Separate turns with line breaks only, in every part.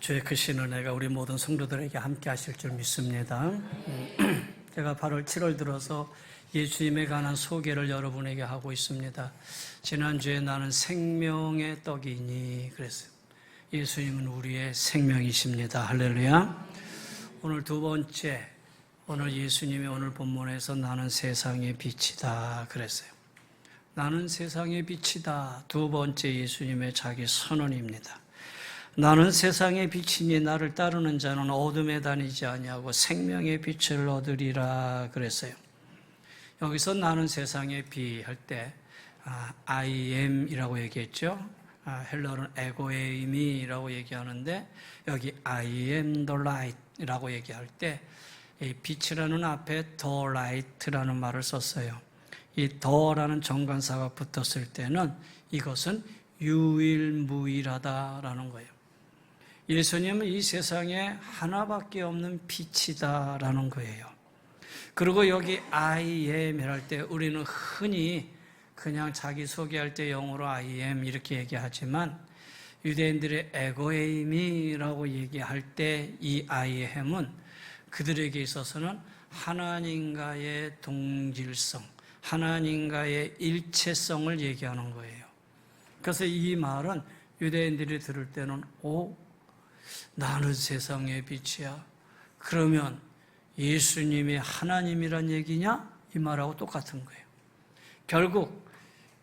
주의 크신 은혜가 우리 모든 성도들에게 함께 하실 줄 믿습니다. 제가 8월, 7월 들어서 예수님에 관한 소개를 여러분에게 하고 있습니다. 지난주에 나는 생명의 떡이니 그랬어요. 예수님은 우리의 생명이십니다. 할렐루야. 오늘 두 번째, 오늘 예수님의 오늘 본문에서 나는 세상의 빛이다 그랬어요. 나는 세상의 빛이다. 두 번째 예수님의 자기 선언입니다. 나는 세상의 빛이니 나를 따르는 자는 어둠에 다니지 아니하고 생명의 빛을 얻으리라 그랬어요. 여기서 나는 세상의 빛 할 때 I am이라고 얘기했죠. 헬러는 에고에이미라고 얘기하는데 여기 I am the light이라고 얘기할 때 이 빛이라는 앞에 the light라는 말을 썼어요. 이 더라는 정관사가 붙었을 때는 이것은 유일무이하다라는 거예요. 예수님은 이 세상에 하나밖에 없는 빛이다라는 거예요. 그리고 여기 I am 할 때 우리는 흔히 그냥 자기 소개할 때 영어로 I am 이렇게 얘기하지만 유대인들의 에고에이미라고 얘기할 때 이 I am은 그들에게 있어서는 하나님과의 동질성, 하나님과의 일체성을 얘기하는 거예요. 그래서 이 말은 유대인들이 들을 때는 나는 세상의 빛이야. 그러면 예수님이 하나님이란 얘기냐? 이 말하고 똑같은 거예요. 결국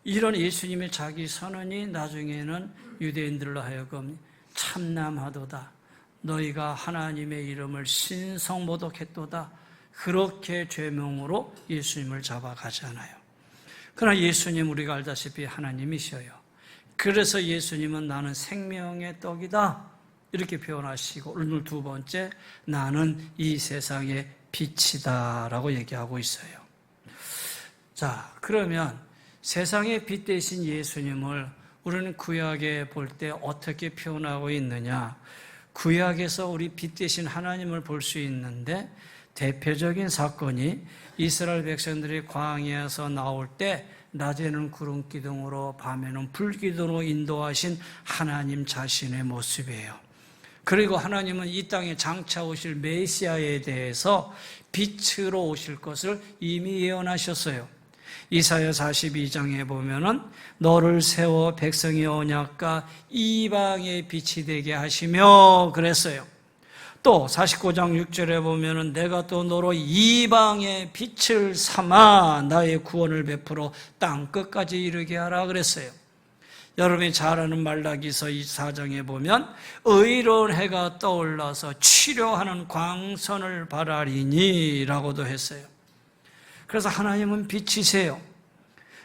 이런 예수님의 자기 선언이 나중에는 유대인들로 하여금 참남하도다. 너희가 하나님의 이름을 신성모독했도다. 그렇게 죄명으로 예수님을 잡아가잖아요. 그러나 예수님 우리가 알다시피 하나님이셔요. 그래서 예수님은 나는 생명의 떡이다. 이렇게 표현하시고 오늘 두 번째 나는 이 세상의 빛이다 라고 얘기하고 있어요. 자, 그러면 세상의 빛 대신 예수님을 우리는 구약에 볼 때 어떻게 표현하고 있느냐. 구약에서 우리 빛 대신 하나님을 볼 수 있는데 대표적인 사건이 이스라엘 백성들이 광야에서 나올 때 낮에는 구름 기둥으로 밤에는 불 기둥으로 인도하신 하나님 자신의 모습이에요. 그리고 하나님은 이 땅에 장차 오실 메시아에 대해서 빛으로 오실 것을 이미 예언하셨어요. 이사야 42장에 보면은 너를 세워 백성의 언약과 이방의 빛이 되게 하시며 그랬어요. 또 49장 6절에 보면은 내가 또 너로 이방의 빛을 삼아 나의 구원을 베풀어 땅 끝까지 이르게 하라 그랬어요. 여러분이 잘 아는 말라기서 24장에 보면 의로운 해가 떠올라서 치료하는 광선을 바라리니 라고도 했어요. 그래서 하나님은 빛이세요.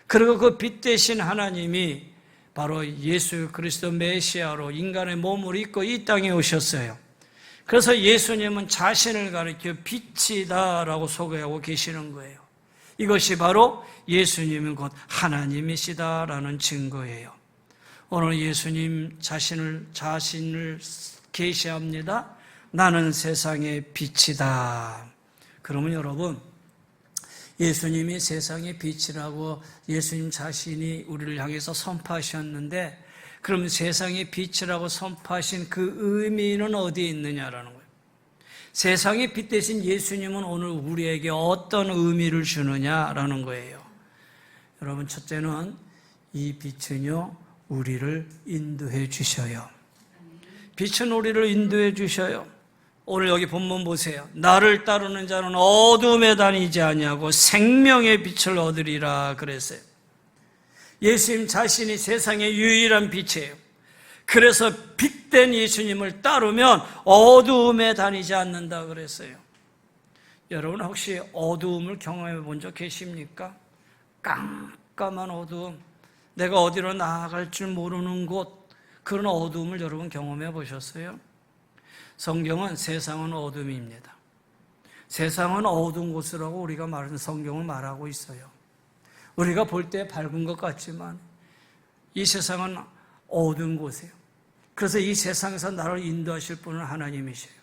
그리고 그 빛 대신 하나님이 바로 예수 그리스도 메시아로 인간의 몸을 입고 이 땅에 오셨어요. 그래서 예수님은 자신을 가리켜 빛이다라고 소개하고 계시는 거예요. 이것이 바로 예수님은 곧 하나님이시다라는 증거예요. 오늘 예수님 자신을 계시합니다. 나는 세상의 빛이다. 그러면 여러분, 예수님이 세상의 빛이라고 예수님 자신이 우리를 향해서 선포하셨는데 그럼 세상의 빛이라고 선포하신 그 의미는 어디에 있느냐라는 거예요. 세상의 빛 대신 예수님은 오늘 우리에게 어떤 의미를 주느냐라는 거예요. 여러분, 첫째는 이 빛은요 우리를 인도해 주셔요. 빛은 우리를 인도해 주셔요. 오늘 여기 본문 보세요. 나를 따르는 자는 어둠에 다니지 아니하고 생명의 빛을 얻으리라 그랬어요. 예수님 자신이 세상의 유일한 빛이에요. 그래서 빛된 예수님을 따르면 어두움에 다니지 않는다 그랬어요. 여러분 혹시 어두움을 경험해 본 적 계십니까? 깜깜한 어두움, 내가 어디로 나아갈 줄 모르는 곳, 그런 어두움을 여러분 경험해 보셨어요? 성경은 세상은 어둠입니다. 세상은 어두운 곳이라고 우리가 말하는 성경을 말하고 있어요. 우리가 볼 때 밝은 것 같지만 이 세상은 어두운 곳이에요. 그래서 이 세상에서 나를 인도하실 분은 하나님이세요.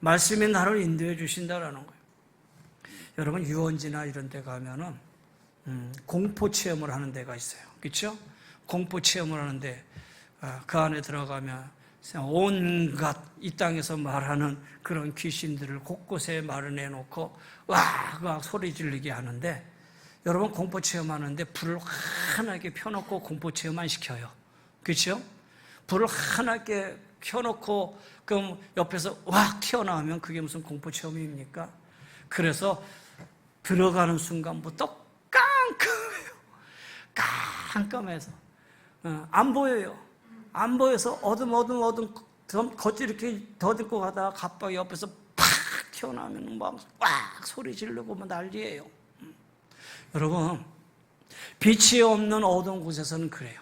말씀이 나를 인도해 주신다라는 거예요. 여러분 유원지나 이런 데 가면은 공포 체험을 하는 데가 있어요. 그렇죠? 공포 체험을 하는데 그 안에 들어가면 온갖 이 땅에서 말하는 그런 귀신들을 곳곳에 마련해 놓고 와 소리 지르게 하는데, 여러분 공포 체험하는데 불을 환하게 펴놓고 공포 체험만 시켜요. 그렇죠? 불을 환하게 켜놓고 그럼 옆에서 왁 튀어나오면 그게 무슨 공포 체험입니까? 그래서 들어가는 순간부터 깜깜해요. 깜깜해서 안 보여요. 안 보여서 어둠 겉이 이렇게 더듬고 가다가 갑자기 옆에서 팍 튀어나오면 막 소리 지르고 뭐 난리예요. 여러분, 빛이 없는 어두운 곳에서는 그래요.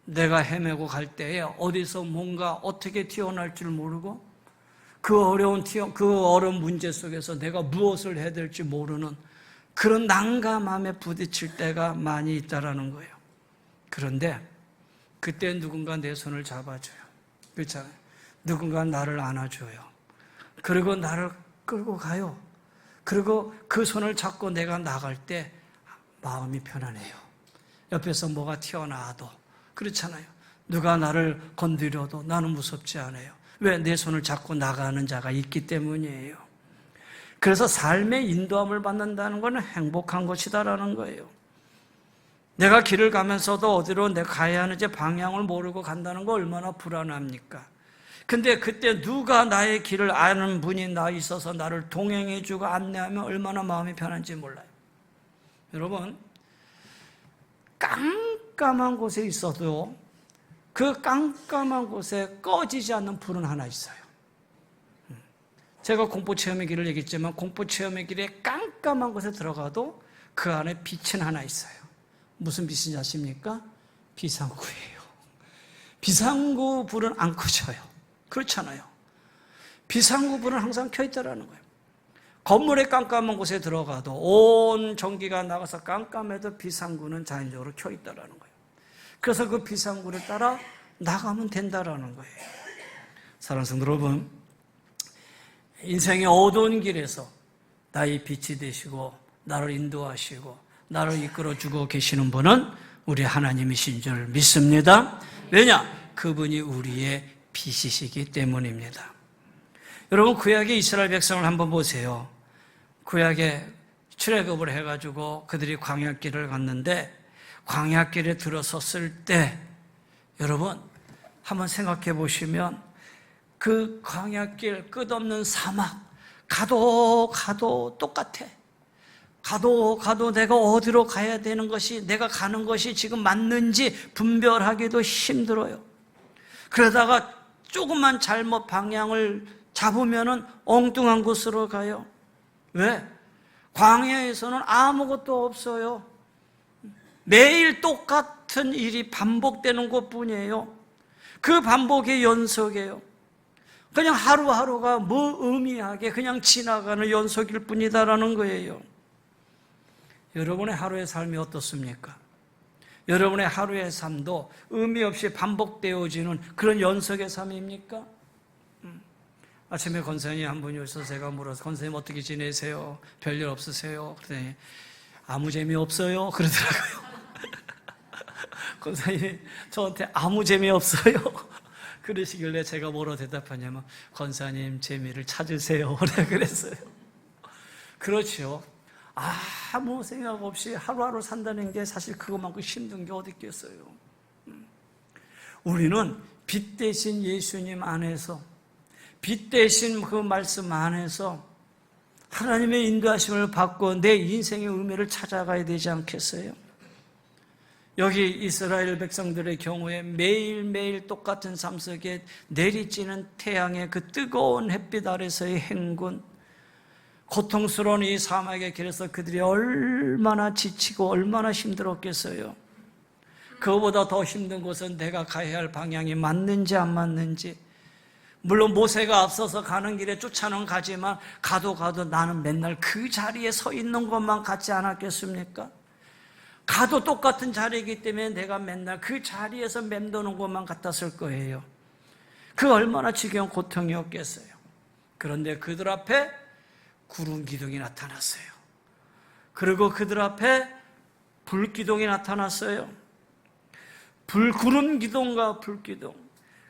내가 헤매고 갈 때에 어디서 뭔가 어떻게 튀어나올 줄 모르고 그 어려운 문제 속에서 내가 무엇을 해야 될지 모르는 그런 난감함에 부딪힐 때가 많이 있다라는 거예요. 그런데 그때 누군가 내 손을 잡아줘요. 그렇잖아요. 누군가 나를 안아줘요. 그리고 나를 끌고 가요. 그리고 그 손을 잡고 내가 나갈 때 마음이 편안해요. 옆에서 뭐가 튀어나와도 그렇잖아요. 누가 나를 건드려도 나는 무섭지 않아요. 왜? 내 손을 잡고 나가는 자가 있기 때문이에요. 그래서 삶의 인도함을 받는다는 것은 행복한 것이다라는 거예요. 내가 길을 가면서도 어디로 내가 가야 하는지 방향을 모르고 간다는 거 얼마나 불안합니까? 근데 그때 누가 나의 길을 아는 분이 나 있어서 나를 동행해주고 안내하면 얼마나 마음이 편한지 몰라요. 여러분, 깜깜한 곳에 있어도 그 깜깜한 곳에 꺼지지 않는 불은 하나 있어요. 제가 공포체험의 길을 얘기했지만 공포체험의 길에 깜깜한 곳에 들어가도 그 안에 빛은 하나 있어요. 무슨 빛인지 아십니까? 비상구예요. 비상구 불은 안 꺼져요. 그렇잖아요. 비상구 불은 항상 켜있다라는 거예요. 건물의 깜깜한 곳에 들어가도 온 전기가 나가서 깜깜해도 비상구는 자연적으로 켜있다라는 거예요. 그래서 그 비상구를 따라 나가면 된다라는 거예요. 사랑하는 성도 여러분, 인생의 어두운 길에서 나의 빛이 되시고 나를 인도하시고 나를 이끌어주고 계시는 분은 우리 하나님이신 줄 믿습니다. 왜냐? 그분이 우리의 빛이시기 때문입니다. 여러분, 구약의 이스라엘 백성을 한번 보세요. 구약에 출애굽을 해가지고 그들이 광야길을 갔는데 광야길에 들어섰을 때 여러분 한번 생각해 보시면 그 광야길 끝없는 사막 가도 똑같아. 가도 내가 어디로 가야 되는 것이 내가 가는 것이 지금 맞는지 분별하기도 힘들어요. 그러다가 조금만 잘못 방향을 잡으면은 엉뚱한 곳으로 가요. 왜? 광야에서는 아무것도 없어요. 매일 똑같은 일이 반복되는 것뿐이에요. 그 반복의 연속이에요. 그냥 하루하루가 무의미하게 그냥 지나가는 연속일 뿐이다라는 거예요. 여러분의 하루의 삶이 어떻습니까? 여러분의 하루의 삶도 의미 없이 반복되어지는 그런 연속의 삶입니까? 아침에 권사님이 한 분이 오셔서 제가 물어서 권사님 어떻게 지내세요? 별일 없으세요? 그랬더니 아무 재미 없어요 그러더라고요. 권사님이 저한테 아무 재미 없어요 그러시길래 제가 뭐로 대답하냐면 권사님 재미를 찾으세요 그랬어요. 그렇죠. 아무 생각 없이 하루하루 산다는 게 사실 그것만큼 힘든 게 어디 있겠어요. 우리는 빛 대신 예수님 안에서 빛 대신 그 말씀 안에서 하나님의 인도하심을 받고 내 인생의 의미를 찾아가야 되지 않겠어요? 여기 이스라엘 백성들의 경우에 매일매일 똑같은 삶 속에 내리쬐는 태양의 그 뜨거운 햇빛 아래서의 행군, 고통스러운 이 사막의 길에서 그들이 얼마나 지치고 얼마나 힘들었겠어요. 그거보다 더 힘든 것은 내가 가야 할 방향이 맞는지 안 맞는지. 물론 모세가 앞서서 가는 길에 쫓아는 가지만 가도 나는 맨날 그 자리에 서 있는 것만 같지 않았겠습니까? 가도 똑같은 자리이기 때문에 내가 맨날 그 자리에서 맴도는 것만 같았을 거예요. 그 얼마나 지겨운 고통이었겠어요. 그런데 그들 앞에 구름 기둥이 나타났어요. 그리고 그들 앞에 불기둥이 나타났어요. 구름 기둥과 불기둥.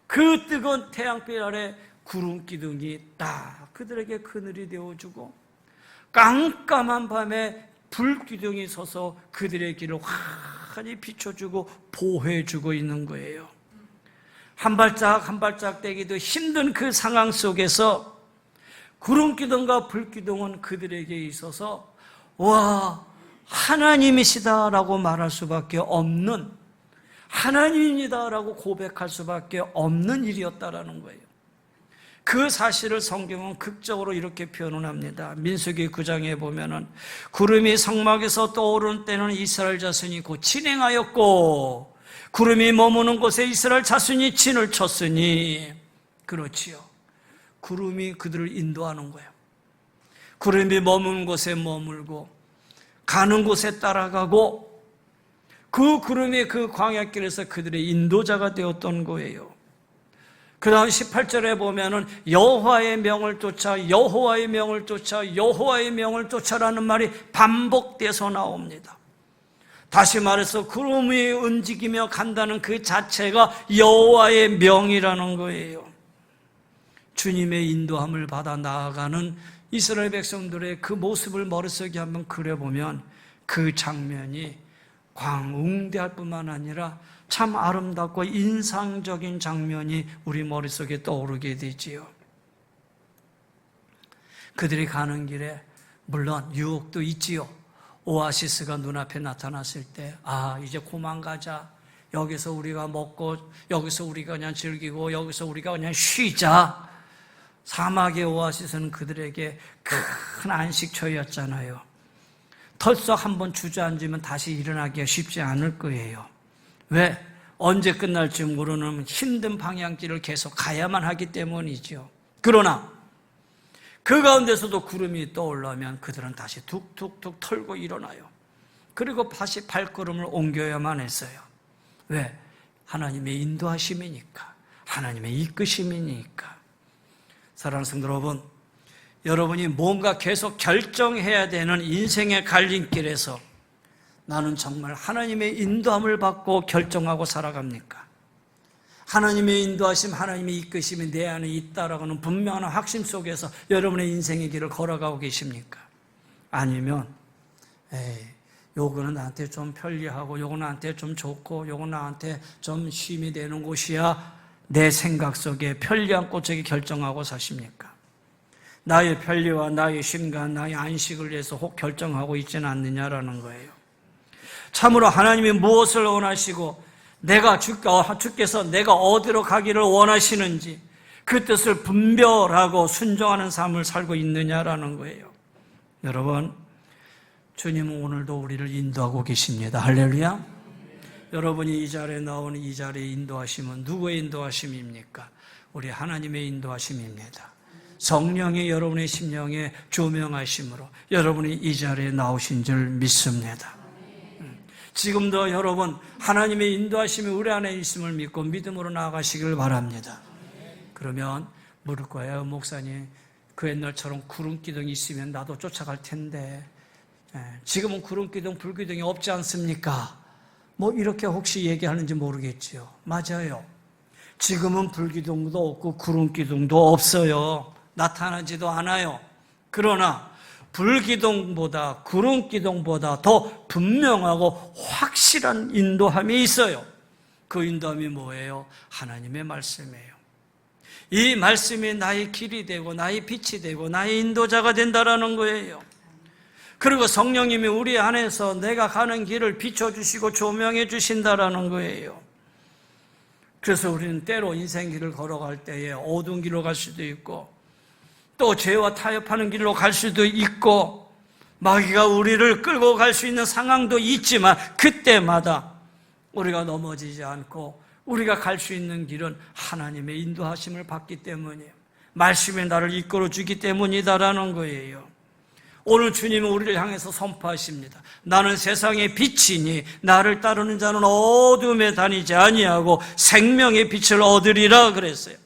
그 뜨거운 태양빛 아래 구름 기둥이 딱 그들에게 그늘이 되어주고, 깜깜한 밤에 불 기둥이 서서 그들의 길을 환히 비춰주고 보호해주고 있는 거예요. 한 발짝 한 발짝 떼기도 힘든 그 상황 속에서 구름 기둥과 불 기둥은 그들에게 있어서 와, 하나님이시다라고 말할 수밖에 없는, 하나님이다라고 고백할 수밖에 없는 일이었다라는 거예요. 그 사실을 성경은 극적으로 이렇게 표현을 합니다. 민수기 9장에 보면은 구름이 성막에서 떠오르는 때는 이스라엘 자손이 곧 진행하였고, 구름이 머무는 곳에 이스라엘 자손이 진을 쳤으니. 그렇지요. 구름이 그들을 인도하는 거예요. 구름이 머무는 곳에 머물고 가는 곳에 따라가고, 그 구름이 그 광야길에서 그들의 인도자가 되었던 거예요. 그 다음 18절에 보면은 여호와의 명을 쫓아, 여호와의 명을 쫓아, 여호와의 명을 쫓아라는 말이 반복돼서 나옵니다. 다시 말해서 구름이 움직이며 간다는 그 자체가 여호와의 명이라는 거예요. 주님의 인도함을 받아 나아가는 이스라엘 백성들의 그 모습을 머릿속에 한번 그려보면 그 장면이 광웅대할 뿐만 아니라 참 아름답고 인상적인 장면이 우리 머릿속에 떠오르게 되지요. 그들이 가는 길에 물론 유혹도 있지요. 오아시스가 눈앞에 나타났을 때, 아, 이제 그만 가자. 여기서 우리가 먹고, 여기서 우리가 그냥 즐기고, 여기서 우리가 그냥 쉬자. 사막의 오아시스는 그들에게 큰 안식처였잖아요. 털썩 한번 주저앉으면 다시 일어나기가 쉽지 않을 거예요. 왜? 언제 끝날지 모르는 힘든 방향길을 계속 가야만 하기 때문이죠. 그러나 그 가운데서도 구름이 떠올라면 그들은 다시 툭툭툭 털고 일어나요. 그리고 다시 발걸음을 옮겨야만 했어요. 왜? 하나님의 인도하심이니까, 하나님의 이끄심이니까. 사랑하는 성도 여러분, 여러분이 뭔가 계속 결정해야 되는 인생의 갈림길에서 나는 정말 하나님의 인도함을 받고 결정하고 살아갑니까? 하나님의 인도하심, 하나님의 이끄심이 내 안에 있다라고 하는 분명한 확신 속에서 여러분의 인생의 길을 걸어가고 계십니까? 아니면 요거는 나한테 좀 편리하고 요거는 나한테 좀 좋고 요거는 나한테 좀 쉼이 되는 곳이야, 내 생각 속에 편리한 곳에 결정하고 사십니까? 나의 편리와 나의 쉼과 나의 안식을 위해서 혹 결정하고 있지는 않느냐라는 거예요. 참으로 하나님이 무엇을 원하시고 주께서 내가 어디로 가기를 원하시는지 그 뜻을 분별하고 순종하는 삶을 살고 있느냐라는 거예요. 여러분, 주님은 오늘도 우리를 인도하고 계십니다. 할렐루야. 여러분이 이 자리에 나오는 이 자리의 인도하심은 누구의 인도하심입니까? 우리 하나님의 인도하심입니다. 성령이 여러분의 심령에 조명하심으로 여러분이 이 자리에 나오신 줄 믿습니다. 지금도 여러분 하나님의 인도하심이 우리 안에 있음을 믿고 믿음으로 나아가시길 바랍니다. 그러면 물을 거예요. 목사님, 그 옛날처럼 구름기둥이 있으면 나도 쫓아갈 텐데 지금은 구름기둥, 불기둥이 없지 않습니까? 뭐 이렇게 혹시 얘기하는지 모르겠지요. 맞아요. 지금은 불기둥도 없고 구름기둥도 없어요. 나타나지도 않아요. 그러나 불기둥보다 구름기둥보다 더 분명하고 확실한 인도함이 있어요. 그 인도함이 뭐예요? 하나님의 말씀이에요. 이 말씀이 나의 길이 되고 나의 빛이 되고 나의 인도자가 된다라는 거예요. 그리고 성령님이 우리 안에서 내가 가는 길을 비춰주시고 조명해 주신다라는 거예요. 그래서 우리는 때로 인생 길을 걸어갈 때에 어두운 길로 갈 수도 있고 또 죄와 타협하는 길로 갈 수도 있고 마귀가 우리를 끌고 갈 수 있는 상황도 있지만 그때마다 우리가 넘어지지 않고 우리가 갈 수 있는 길은 하나님의 인도하심을 받기 때문이에요. 말씀이 나를 이끌어주기 때문이다라는 거예요. 오늘 주님은 우리를 향해서 선포하십니다. 나는 세상의 빛이니 나를 따르는 자는 어둠에 다니지 아니하고 생명의 빛을 얻으리라 그랬어요.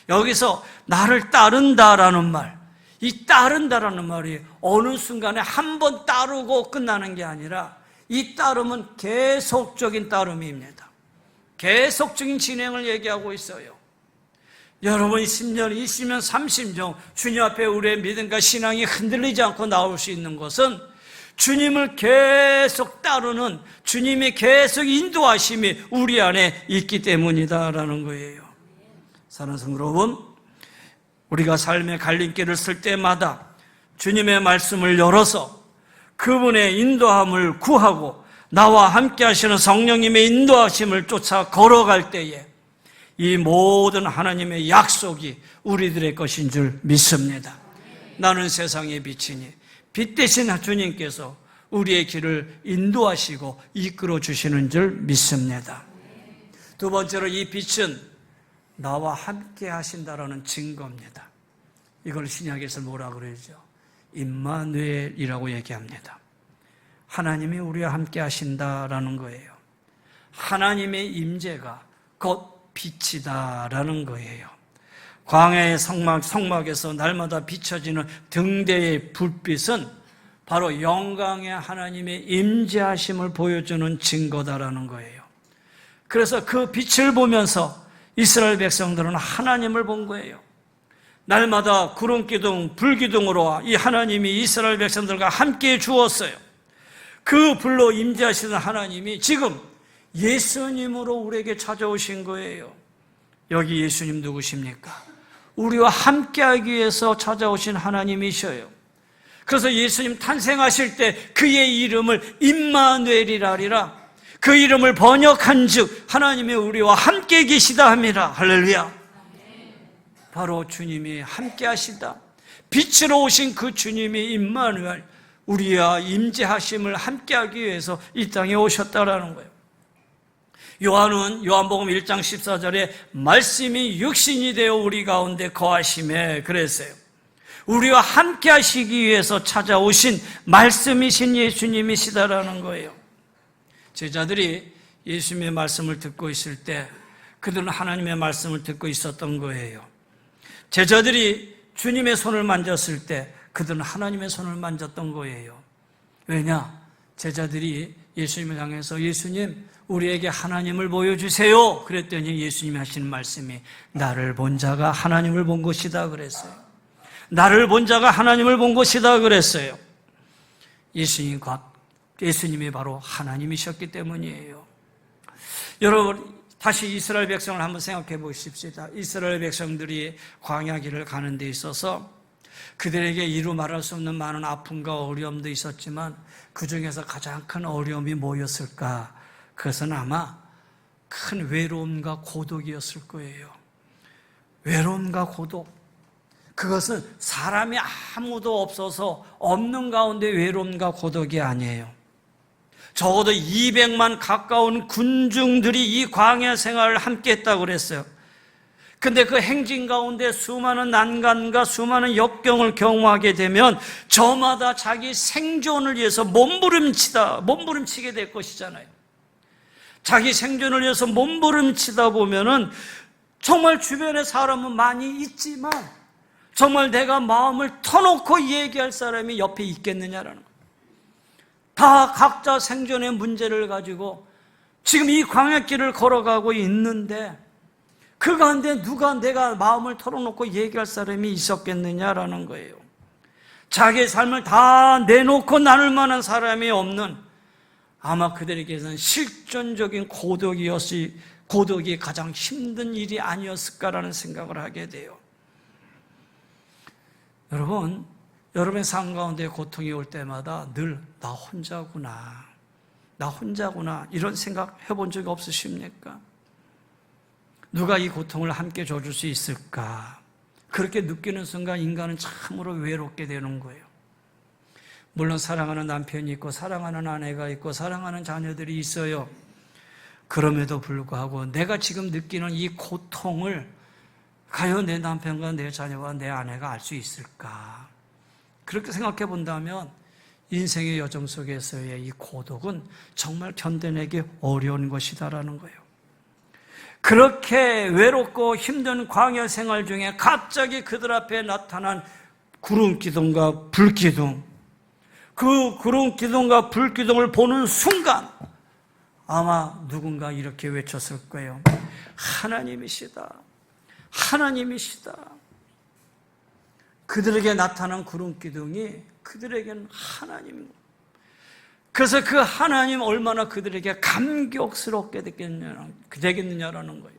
여기서 나를 따른다라는 말, 이 따른다라는 말이 어느 순간에 한 번 따르고 끝나는 게 아니라 이 따름은 계속적인 따름입니다. 계속적인 진행을 얘기하고 있어요. 여러분 10년, 20년, 30년 주님 앞에 우리의 믿음과 신앙이 흔들리지 않고 나올 수 있는 것은 주님을 계속 따르는 주님이 계속 인도하심이 우리 안에 있기 때문이다라는 거예요. 사랑하는 성도 여러분, 우리가 삶의 갈림길을 쓸 때마다 주님의 말씀을 열어서 그분의 인도함을 구하고 나와 함께 하시는 성령님의 인도하심을 쫓아 걸어갈 때에 이 모든 하나님의 약속이 우리들의 것인 줄 믿습니다. 나는 세상의 빛이니 빛 대신 주님께서 우리의 길을 인도하시고 이끌어 주시는 줄 믿습니다. 두 번째로 이 빛은 나와 함께 하신다라는 증거입니다. 이걸 신약에서 뭐라 그러죠? 임마누엘이라고 얘기합니다. 하나님이 우리와 함께 하신다라는 거예요. 하나님의 임재가 곧 빛이다라는 거예요. 광야의 성막에서 날마다 비춰지는 등대의 불빛은 바로 영광의 하나님의 임재하심을 보여주는 증거다라는 거예요. 그래서 그 빛을 보면서 이스라엘 백성들은 하나님을 본 거예요. 날마다 구름기둥, 불기둥으로 이 하나님이 이스라엘 백성들과 함께 주었어요. 그 불로 임재하시는 하나님이 지금 예수님으로 우리에게 찾아오신 거예요. 여기 예수님 누구십니까? 우리와 함께하기 위해서 찾아오신 하나님이셔요. 그래서 예수님 탄생하실 때 그의 이름을 임마누엘이라 하리라. 그 이름을 번역한 즉 하나님이 우리와 함께 계시다 함이라. 할렐루야. 바로 주님이 함께 하시다. 빛으로 오신 그 주님이 임마누엘, 우리와 임재하심을 함께하기 위해서 이 땅에 오셨다라는 거예요. 요한은 요한복음 1장 14절에 말씀이 육신이 되어 우리 가운데 거하심에 그랬어요. 우리와 함께 하시기 위해서 찾아오신 말씀이신 예수님이시다라는 거예요. 제자들이 예수님의 말씀을 듣고 있을 때 그들은 하나님의 말씀을 듣고 있었던 거예요. 제자들이 주님의 손을 만졌을 때 그들은 하나님의 손을 만졌던 거예요. 왜냐? 제자들이 예수님을 향해서 예수님 우리에게 하나님을 보여주세요 그랬더니 예수님이 하시는 말씀이 나를 본 자가 하나님을 본 것이다 그랬어요. 나를 본 자가 하나님을 본 것이다 그랬어요. 예수님이 바로 하나님이셨기 때문이에요. 여러분 다시 이스라엘 백성을 한번 생각해 보십시오. 이스라엘 백성들이 광야길을 가는 데 있어서 그들에게 이루 말할 수 없는 많은 아픔과 어려움도 있었지만 그 중에서 가장 큰 어려움이 뭐였을까? 그것은 아마 큰 외로움과 고독이었을 거예요. 외로움과 고독. 그것은 사람이 아무도 없어서 없는 가운데 외로움과 고독이 아니에요. 적어도 200만 가까운 군중들이 이 광야 생활을 함께 했다고 그랬어요. 근데 그 행진 가운데 수많은 난간과 수많은 역경을 경험하게 되면 저마다 자기 생존을 위해서 몸부림치게 될 것이잖아요. 자기 생존을 위해서 몸부림치다 보면은 정말 주변에 사람은 많이 있지만 정말 내가 마음을 터놓고 얘기할 사람이 옆에 있겠느냐라는 거예요. 다 각자 생존의 문제를 가지고 지금 이 광야길을 걸어가고 있는데 그 가운데 누가 내가 마음을 털어놓고 얘기할 사람이 있었겠느냐라는 거예요. 자기의 삶을 다 내놓고 나눌 만한 사람이 없는 아마 그들에게는 실존적인 고독이 가장 힘든 일이 아니었을까라는 생각을 하게 돼요. 여러분, 여러분의 삶 가운데 고통이 올 때마다 늘 나 혼자구나 이런 생각 해본 적이 없으십니까? 누가 이 고통을 함께 줘줄 수 있을까? 그렇게 느끼는 순간 인간은 참으로 외롭게 되는 거예요. 물론 사랑하는 남편이 있고 사랑하는 아내가 있고 사랑하는 자녀들이 있어요. 그럼에도 불구하고 내가 지금 느끼는 이 고통을 과연 내 남편과 내 자녀와 내 아내가 알 수 있을까? 그렇게 생각해 본다면 인생의 여정 속에서의 이 고독은 정말 견뎌내기 어려운 것이다라는 거예요. 그렇게 외롭고 힘든 광야 생활 중에 갑자기 그들 앞에 나타난 구름기둥과 불기둥, 그 구름기둥과 불기둥을 보는 순간 아마 누군가 이렇게 외쳤을 거예요. 하나님이시다. 하나님이시다. 그들에게 나타난 구름 기둥이 그들에게는 하나님입니다. 그래서 그 하나님 얼마나 그들에게 감격스럽게 되겠느냐라는 거예요.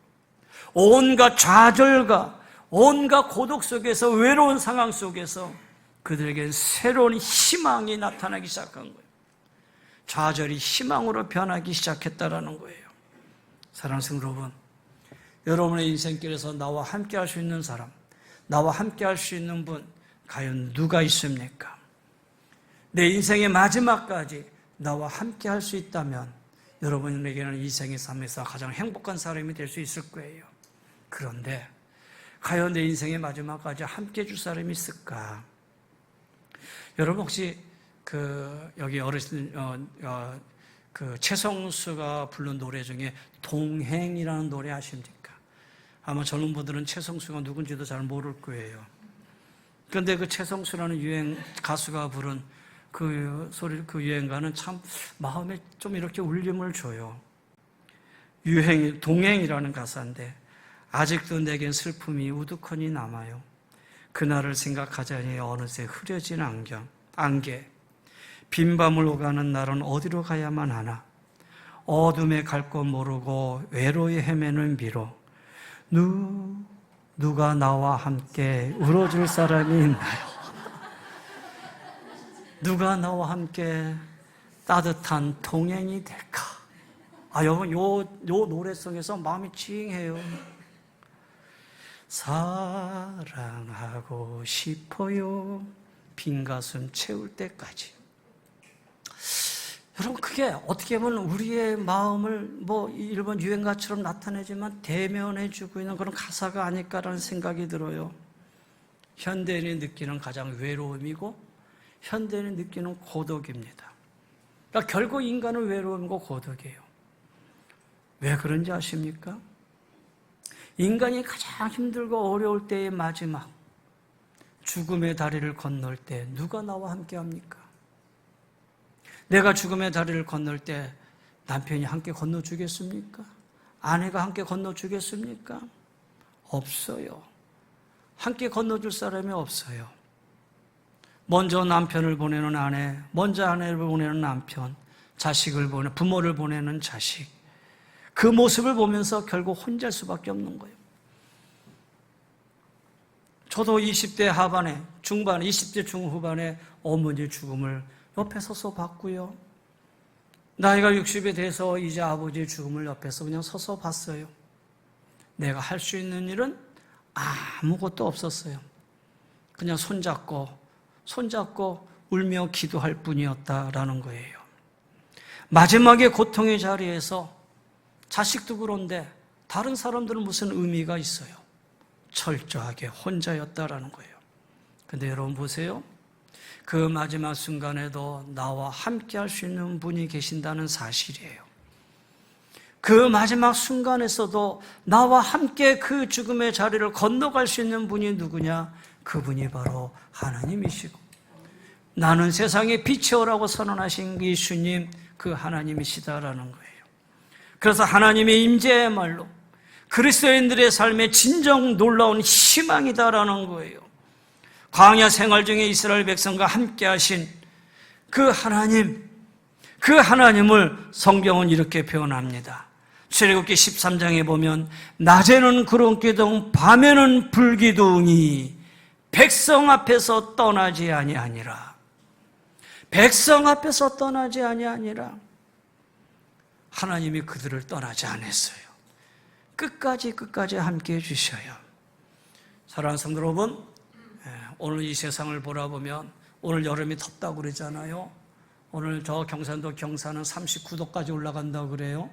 온갖 좌절과 온갖 고독 속에서, 외로운 상황 속에서 그들에게 새로운 희망이 나타나기 시작한 거예요. 좌절이 희망으로 변하기 시작했다라는 거예요. 사랑하는 성도 여러분, 여러분의 인생길에서 나와 함께 할 수 있는 사람, 나와 함께 할 수 있는 분 과연 누가 있습니까? 내 인생의 마지막까지 나와 함께 할 수 있다면 여러분에게는 인생의 삶에서 가장 행복한 사람이 될 수 있을 거예요. 그런데 과연 내 인생의 마지막까지 함께 해줄 사람이 있을까? 여러분 혹시 여기 어르신 최성수가 부른 노래 중에 동행이라는 노래 아십니까? 아마 젊은 분들은 최성수가 누군지도 잘 모를 거예요. 그런데 그 최성수라는 가수가 부른 그 유행가는 참 마음에 좀 이렇게 울림을 줘요. 동행이라는 가사인데, 아직도 내겐 슬픔이 우두커니 남아요. 그날을 생각하자니 어느새 흐려진 안개. 빈밤을 오가는 날은 어디로 가야만 하나. 어둠에 갈 곳 모르고 외로이 헤매는 미로. 누가 나와 함께 울어줄 사람이 있나요? 누가 나와 함께 따뜻한 동행이 될까? 여러분, 요 노래송에서 마음이 찡해요. 사랑하고 싶어요. 빈 가슴 채울 때까지. 여러분, 그게 어떻게 보면 우리의 마음을 일본 유행가처럼 나타내지만 대면해주고 있는 그런 가사가 아닐까라는 생각이 들어요. 현대인이 느끼는 가장 외로움이고 현대인이 느끼는 고독입니다. 그러니까 결국 인간은 외로움이고 고독이에요. 왜 그런지 아십니까? 인간이 가장 힘들고 어려울 때의 마지막, 죽음의 다리를 건널 때 누가 나와 함께 합니까? 내가 죽음의 다리를 건널 때 남편이 함께 건너주겠습니까? 아내가 함께 건너주겠습니까? 없어요. 함께 건너줄 사람이 없어요. 먼저 남편을 보내는 아내, 먼저 아내를 보내는 남편, 부모를 보내는 자식, 그 모습을 보면서 결국 혼자일 수밖에 없는 거예요. 저도 20대 하반에, 20대 중후반에 어머니 죽음을 옆에 서서 봤고요. 나이가 60이 돼서 이제 아버지의 죽음을 옆에서 그냥 서서 봤어요. 내가 할 수 있는 일은 아무것도 없었어요. 그냥 손잡고 울며 기도할 뿐이었다라는 거예요. 마지막에 고통의 자리에서 자식도 그런데 다른 사람들은 무슨 의미가 있어요? 철저하게 혼자였다라는 거예요. 근데 여러분 보세요. 그 마지막 순간에도 나와 함께 할 수 있는 분이 계신다는 사실이에요. 그 마지막 순간에서도 나와 함께 그 죽음의 자리를 건너갈 수 있는 분이 누구냐? 그분이 바로 하나님이시고, 나는 세상에 빛이 오라고 선언하신 예수님, 그 하나님이시다라는 거예요. 그래서 하나님의 임재야말로 그리스도인들의 삶에 진정 놀라운 희망이다라는 거예요. 광야 생활 중에 이스라엘 백성과 함께 하신 그 하나님을 성경은 이렇게 표현합니다. 출애굽기 13장에 보면 낮에는 구름기둥, 밤에는 불기둥이 백성 앞에서 떠나지 아니하니라. 백성 앞에서 떠나지 아니하니라. 하나님이 그들을 떠나지 않았어요. 끝까지 함께 해주셔요. 사랑하는 성도 여러분, 오늘 이 세상을 보라보면, 오늘 여름이 덥다고 그러잖아요. 오늘 저 경산도 경산은 39도까지 올라간다고 그래요.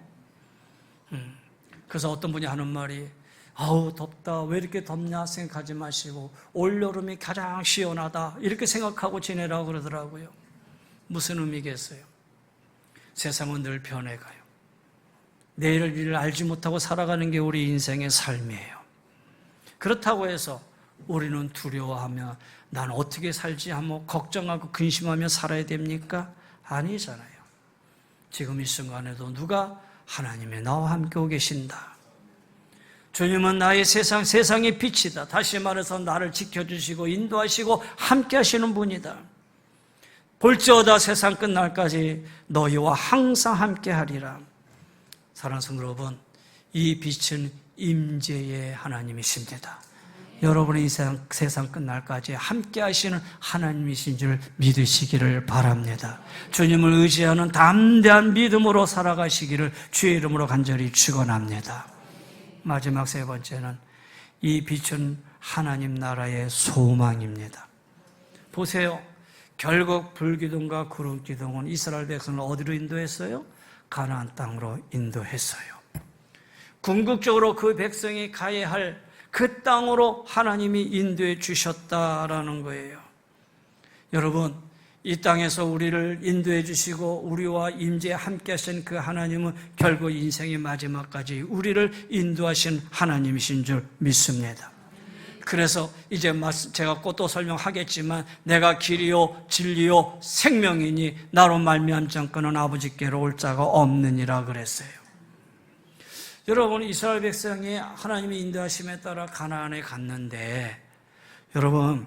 그래서 어떤 분이 하는 말이, 아우 덥다, 왜 이렇게 덥냐 생각하지 마시고 올여름이 가장 시원하다 이렇게 생각하고 지내라고 그러더라고요. 무슨 의미겠어요? 세상은 늘 변해가요. 내일을 알지 못하고 살아가는 게 우리 인생의 삶이에요. 그렇다고 해서 우리는 두려워하며 난 어떻게 살지 하며 걱정하고 근심하며 살아야 됩니까? 아니잖아요. 지금 이 순간에도 누가 하나님의 나와 함께 계신다. 주님은 나의 세상의 빛이다. 다시 말해서 나를 지켜주시고 인도하시고 함께 하시는 분이다. 볼지어다 세상 끝날까지 너희와 항상 함께 하리라. 사랑하는 성도 여러분, 이 빛은 임재의 하나님이십니다. 여러분의 이 세상 끝날까지 함께 하시는 하나님이신 줄 믿으시기를 바랍니다. 주님을 의지하는 담대한 믿음으로 살아가시기를 주의 이름으로 간절히 축원합니다. 마지막 세 번째는 이 빛은 하나님 나라의 소망입니다. 보세요. 결국 불기둥과 구름기둥은 이스라엘 백성을 어디로 인도했어요? 가나안 땅으로 인도했어요. 궁극적으로 그 백성이 가야 할 그 땅으로 하나님이 인도해 주셨다라는 거예요. 여러분, 이 땅에서 우리를 인도해 주시고 우리와 임재에 함께 하신 그 하나님은 결국 인생의 마지막까지 우리를 인도하신 하나님이신 줄 믿습니다. 그래서 이제 제가 또 설명하겠지만 내가 길이요 진리요 생명이니 나로 말미암지 않고는 아버지께로 올 자가 없느니라 그랬어요. 여러분, 이스라엘 백성이 하나님의 인도하심에 따라 가나안에 갔는데 여러분,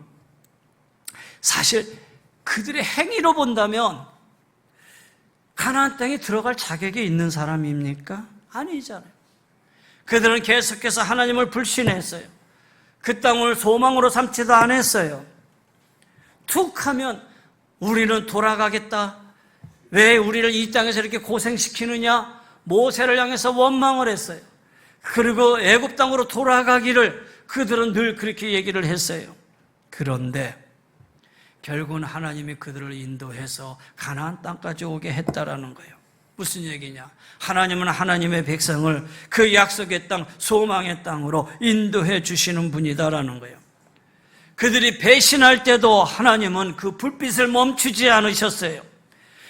사실 그들의 행위로 본다면 가나안 땅에 들어갈 자격이 있는 사람입니까? 아니잖아요. 그들은 계속해서 하나님을 불신했어요. 그 땅을 소망으로 삼지도 않았어요. 툭 하면 우리는 돌아가겠다. 왜 우리를 이 땅에서 이렇게 고생시키느냐? 모세를 향해서 원망을 했어요. 그리고 애굽 땅으로 돌아가기를 그들은 늘 그렇게 얘기를 했어요. 그런데 결국은 하나님이 그들을 인도해서 가나안 땅까지 오게 했다라는 거예요. 무슨 얘기냐? 하나님은 하나님의 백성을 그 약속의 땅, 소망의 땅으로 인도해 주시는 분이다라는 거예요. 그들이 배신할 때도 하나님은 그 불빛을 멈추지 않으셨어요.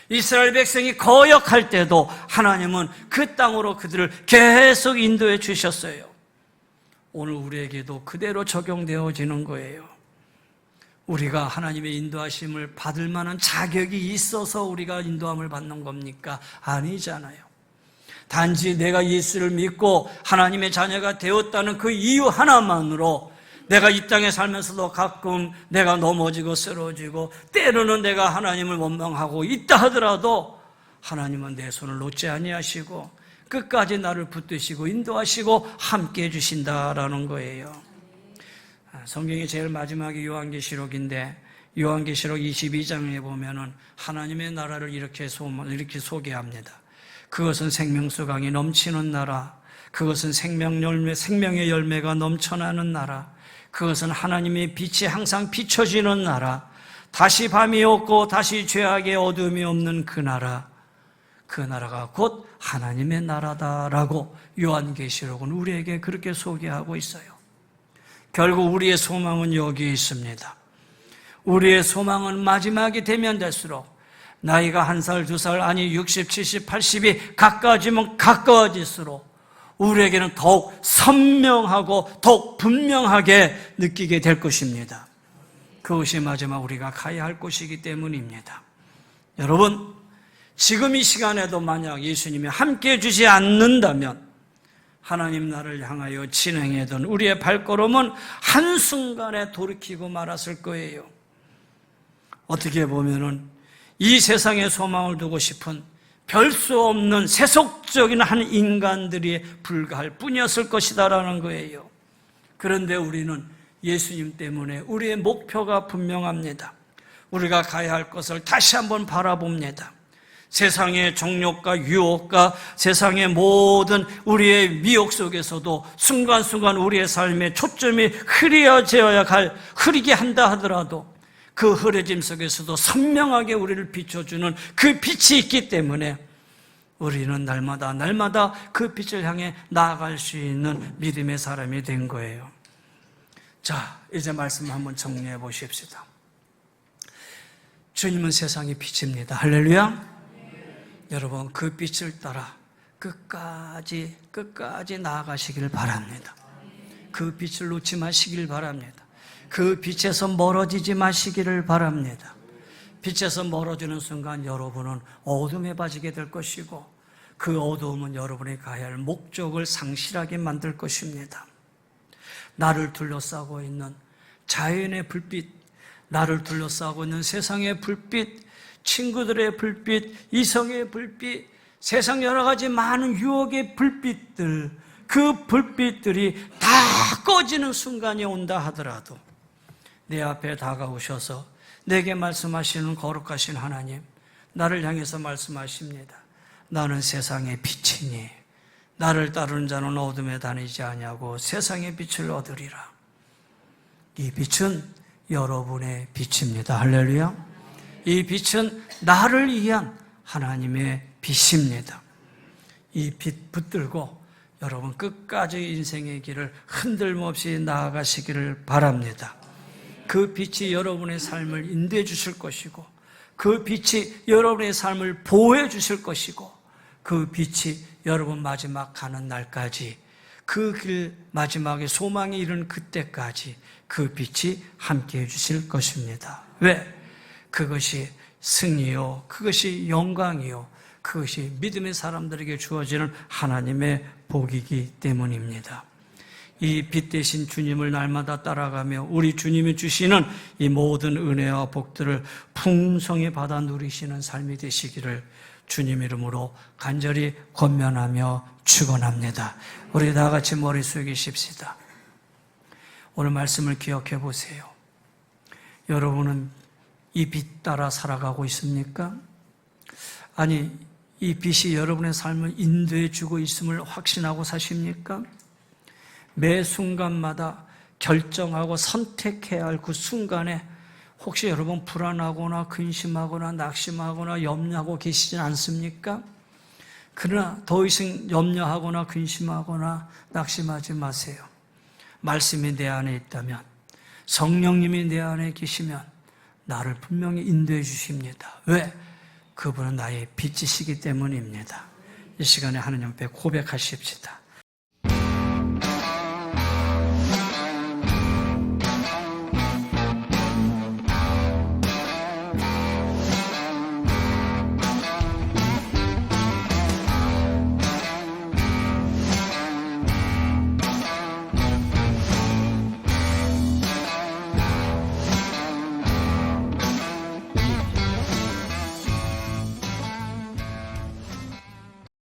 이스라엘 백성이 거역할 때도 하나님은 그 땅으로 그들을 계속 인도해 주셨어요. 오늘 우리에게도 그대로 적용되어지는 거예요. 우리가 하나님의 인도하심을 받을 만한 자격이 있어서 우리가 인도함을 받는 겁니까? 아니잖아요. 단지 내가 예수를 믿고 하나님의 자녀가 되었다는 그 이유 하나만으로 내가 이 땅에 살면서도 가끔 내가 넘어지고 쓰러지고 때로는 내가 하나님을 원망하고 있다 하더라도 하나님은 내 손을 놓지 아니하시고 끝까지 나를 붙드시고 인도하시고 함께해 주신다라는 거예요. 성경의 제일 마지막이 요한계시록인데 요한계시록 22장에 보면은 하나님의 나라를 이렇게 소개합니다. 그것은 생명수 강이 넘치는 나라, 그것은 생명의 열매가 넘쳐나는 나라, 그것은 하나님의 빛이 항상 비춰지는 나라, 다시 밤이 없고 다시 죄악의 어둠이 없는 그 나라, 그 나라가 곧 하나님의 나라다라고 요한계시록은 우리에게 그렇게 소개하고 있어요. 결국 우리의 소망은 여기에 있습니다. 우리의 소망은 마지막이 되면 될수록 나이가 1살, 2살, 아니 60, 70, 80이 가까워지면 가까워질수록 우리에게는 더욱 선명하고 더욱 분명하게 느끼게 될 것입니다. 그것이 마지막 우리가 가야 할 곳이기 때문입니다. 여러분, 지금 이 시간에도 만약 예수님이 함께해 주지 않는다면 하나님 나라를 향하여 진행하던 우리의 발걸음은 한순간에 돌이키고 말았을 거예요. 어떻게 보면은 이 세상에 소망을 두고 싶은 별 수 없는 세속적인 한 인간들이 불과할 뿐이었을 것이다라는 거예요. 그런데 우리는 예수님 때문에 우리의 목표가 분명합니다. 우리가 가야 할 것을 다시 한번 바라봅니다. 세상의 정욕과 유혹과 세상의 모든 우리의 미혹 속에서도 순간순간 우리의 삶의 초점이 흐리게 한다 하더라도 그 흐려짐 속에서도 선명하게 우리를 비춰주는 그 빛이 있기 때문에 우리는 날마다 그 빛을 향해 나아갈 수 있는 믿음의 사람이 된 거예요. 자, 이제 말씀 한번 정리해 보십시다. 주님은 세상의 빛입니다. 할렐루야. 여러분, 그 빛을 따라 끝까지 나아가시길 바랍니다. 그 빛을 놓지 마시길 바랍니다. 그 빛에서 멀어지지 마시기를 바랍니다. 빛에서 멀어지는 순간 여러분은 어둠에 빠지게 될 것이고 그 어두움은 여러분이 가야 할 목적을 상실하게 만들 것입니다. 나를 둘러싸고 있는 자연의 불빛, 나를 둘러싸고 있는 세상의 불빛, 친구들의 불빛, 이성의 불빛, 세상 여러 가지 많은 유혹의 불빛들, 그 불빛들이 다 꺼지는 순간이 온다 하더라도 내 앞에 다가오셔서 내게 말씀하시는 거룩하신 하나님, 나를 향해서 말씀하십니다. 나는 세상의 빛이니 나를 따르는 자는 어둠에 다니지 아니하고 세상의 빛을 얻으리라. 이 빛은 여러분의 빛입니다. 할렐루야. 이 빛은 나를 위한 하나님의 빛입니다. 이 빛 붙들고 여러분 끝까지 인생의 길을 흔들림 없이 나아가시기를 바랍니다. 그 빛이 여러분의 삶을 인도해 주실 것이고, 그 빛이 여러분의 삶을 보호해 주실 것이고, 그 빛이 여러분 마지막 가는 날까지, 그 길 마지막에 소망이 이른 그때까지 그 빛이 함께해 주실 것입니다. 왜? 그것이 승리요, 그것이 영광이요, 그것이 믿음의 사람들에게 주어지는 하나님의 복이기 때문입니다. 이 빛 대신 주님을 날마다 따라가며 우리 주님이 주시는 이 모든 은혜와 복들을 풍성히 받아 누리시는 삶이 되시기를 주님 이름으로 간절히 권면하며 축원합니다. 우리 다 같이 머리 숙이십시다. 오늘 말씀을 기억해 보세요. 여러분은 이 빛 따라 살아가고 있습니까? 아니, 이 빛이 여러분의 삶을 인도해 주고 있음을 확신하고 사십니까? 매 순간마다 결정하고 선택해야 할 그 순간에 혹시 여러분 불안하거나 근심하거나 낙심하거나 염려하고 계시진 않습니까? 그러나 더 이상 염려하거나 근심하거나 낙심하지 마세요. 말씀이 내 안에 있다면, 성령님이 내 안에 계시면 나를 분명히 인도해 주십니다. 왜? 그분은 나의 빛이시기 때문입니다. 이 시간에 하나님 앞에 고백하십시다.